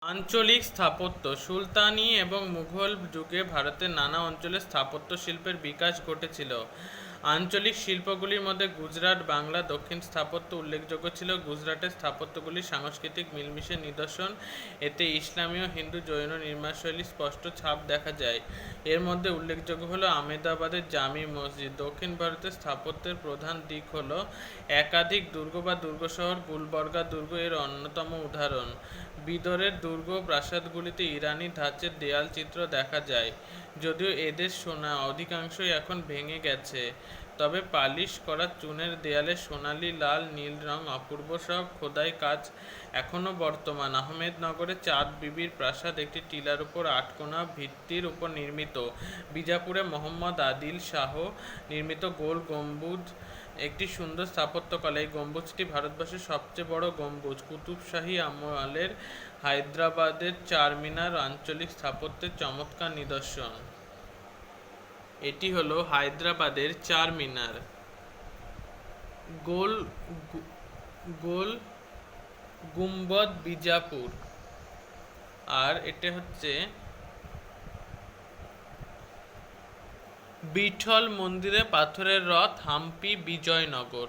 আঞ্চলিক স্থাপত্য সুলতানি এবং মুঘল যুগে ভারতের নানা অঞ্চলে স্থাপত্য শিল্পের বিকাশ ঘটেছিল। আঞ্চলিক শিল্পগুলির মধ্যে গুজরাট, বাংলা, দক্ষিণ স্থাপত্য উল্লেখযোগ্য ছিল। গুজরাটের স্থাপত্যগুলি সাংস্কৃতিক মিলমিশের নিদর্শন। এতে ইসলামী, হিন্দু, জৈন নির্মাণশৈলীর স্পষ্ট ছাপ দেখা যায়। এর মধ্যে উল্লেখযোগ্য হল আহমেদাবাদের জামি মসজিদ। দক্ষিণ ভারতের স্থাপত্যের প্রধান দিক হল একাধিক দুর্গ বা দুর্গশহর। গুলবর্গা দুর্গ এর অন্যতম উদাহরণ। বিদরের দুর্গ প্রাসাদগুলিতে ইরানি ধাঁচের দেয়াল চিত্র দেখা যায়, যদিও এদের অধিকাংশই এখন ভেঙে গেছে। তবে পালিশ করা চুনের দেয়ালে সোনালি, লাল, নীল রং অপূর্ব সব খোদাই কাজ এখনও বর্তমান। আহমেদনগরে চাঁদ বিবির প্রাসাদ একটি টিলার উপর আটকোনা ভিত্তির উপর নির্মিত। বিজাপুরে মোহাম্মদ আদিল শাহ নির্মিত গোল গম্বুজ একটি সুন্দর স্থাপত্যকলা। এই গম্বুজটি ভারতবর্ষের সবচেয়ে বড় গম্বুজ। কুতুবশাহী আমলের হায়দ্রাবাদের চারমিনার আঞ্চলিক স্থাপত্যের চমৎকার নিদর্শন। এটি হলো হায়দ্রাবাদের চারমিনার। গোল গোল গুম্বদ বিজাপুর। আর এটা হচ্ছে বিঠল মন্দিরে পাথরের রথ হাম্পি বিজয়নগর।